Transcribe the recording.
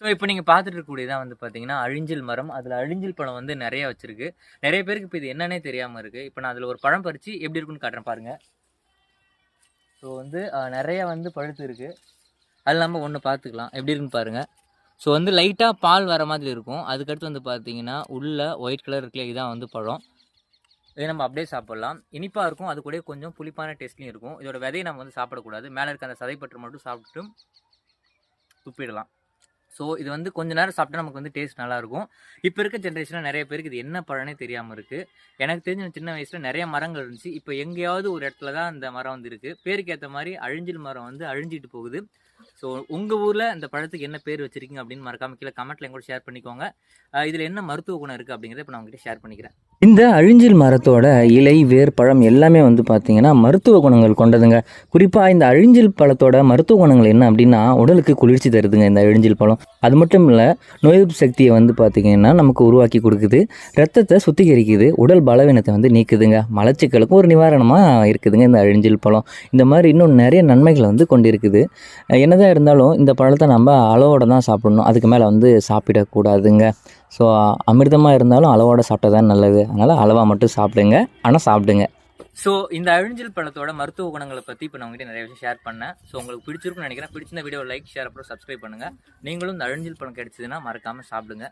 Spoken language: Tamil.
ஸோ இப்போ நீங்கள் பார்த்துட்டு இருக்கக்கூடியதான் வந்து பார்த்தீங்கன்னா அழிஞ்சில் மரம். அதில் அழிஞ்சில் பழம் வந்து நிறைய வச்சிருக்கு. நிறைய பேருக்கு இப்போ இது என்னன்னே தெரியாமல் இருக்குது. இப்போ நான் அதில் ஒரு பழம் பறித்து எப்படி இருக்குன்னு காட்டுறேன் பாருங்கள். ஸோ வந்து நிறைய வந்து பழுத்து இருக்குது. அது நம்ம ஒன்று பார்த்துக்கலாம் எப்படி இருக்குன்னு பாருங்கள். ஸோ வந்து லைட்டாக பால் வர மாதிரி இருக்கும். அதுக்கடுத்து வந்து பார்த்தீங்கன்னா உள்ள ஒயிட் கலர் இருக்குல்ல, இதான் வந்து பழம். இதை நம்ம அப்படியே சாப்பிட்லாம். இனிப்பாக இருக்கும், அது கூட கொஞ்சம் புளிப்பான டேஸ்ட்லையும் இருக்கும். இதோட விதையை நம்ம வந்து சாப்பிடக்கூடாது. மேலே இருக்க அந்த சதைப்பற்று மட்டும் சாப்பிட்டு துப்பிடலாம். ஸோ இது வந்து கொஞ்ச நேரம் சாப்பிட்டா நமக்கு வந்து டேஸ்ட் நல்லாயிருக்கும். இப்போ இருக்க ஜென்ரேஷனில் நிறைய பேருக்கு இது என்ன பழனே தெரியாமல் இருக்குது. எனக்கு தெரிஞ்ச சின்ன வயசில் நிறைய மரங்கள் இருந்துச்சு. இப்போ எங்கேயாவது ஒரு இடத்துல தான் இந்த மரம் வந்து இருக்குது. பேருக்கு ஏற்ற மாதிரி அழிஞ்சில் மரம் வந்து அழிஞ்சிட்டு போகுது. ஸோ உங்கள் ஊரில் இந்த பழத்துக்கு என்ன பேர் வச்சுருக்கீங்க அப்படின்னு மறக்காம கீழே கமெண்ட்டில் எங்கூட ஷேர் பண்ணிக்கோங்க. இதில் என்ன மருத்துவ குணம் இருக்குது அப்படிங்கிறத இப்போ நான் உங்ககிட்ட ஷேர் பண்ணிக்கிறேன். இந்த அழிஞ்சில் மரத்தோட இலை, வேர், பழம் எல்லாமே வந்து பார்த்தீங்கன்னா மருத்துவ குணங்கள் கொண்டதுங்க. குறிப்பாக இந்த அழிஞ்சில் பழத்தோட மருத்துவ குணங்கள் என்ன அப்படின்னா உடலுக்கு குளிர்ச்சி தருதுங்க இந்த அழிஞ்சில் பழம். அது மட்டும் இல்லை, நோய் எதிர்ப்பு சக்தியை வந்து பார்த்திங்கன்னா நமக்கு உருவாக்கி கொடுக்குது, ரத்தத்தை சுத்திகரிக்குது, உடல் பலவீனத்தை வந்து நீக்குதுங்க, மலச்சிக்கலுக்கும் ஒரு நிவாரணமாக இருக்குதுங்க இந்த அழிஞ்சில் பழம். இந்த மாதிரி இன்னும் நிறைய நன்மைகளை வந்து கொண்டிருக்குது. என்னதான் இருந்தாலும் இந்த பழத்தை நம்ம அளவோடு தான் சாப்பிடணும், அதுக்கு மேலே வந்து சாப்பிடக்கூடாதுங்க. ஸோ அமிர்தமாக இருந்தாலும் அளவோடு சாப்பிட்டா தான் நல்லது. அதனால் அளவாக மட்டும் சாப்பிடுங்க, ஆனால் சாப்பிடுங்க. ஸோ இந்த அழிஞ்சில் பழத்தோட மருத்துவ குணங்களை பற்றி இப்போ நான் உங்கள்கிட்ட நிறைய விஷயம் ஷேர் பண்ணேன். ஸோ உங்களுக்கு பிடிச்சிருக்குன்னு நினைக்கிறேன். பிடிச்சிருந்த வீடியோ லைக், ஷேர், அப்புறம் சப்ஸ்கிரைப் பண்ணுங்கள். நீங்களும் இந்த அழிஞ்சில் பழம் கிடைச்சதுன்னா மறக்காமல் சாப்பிடுங்க.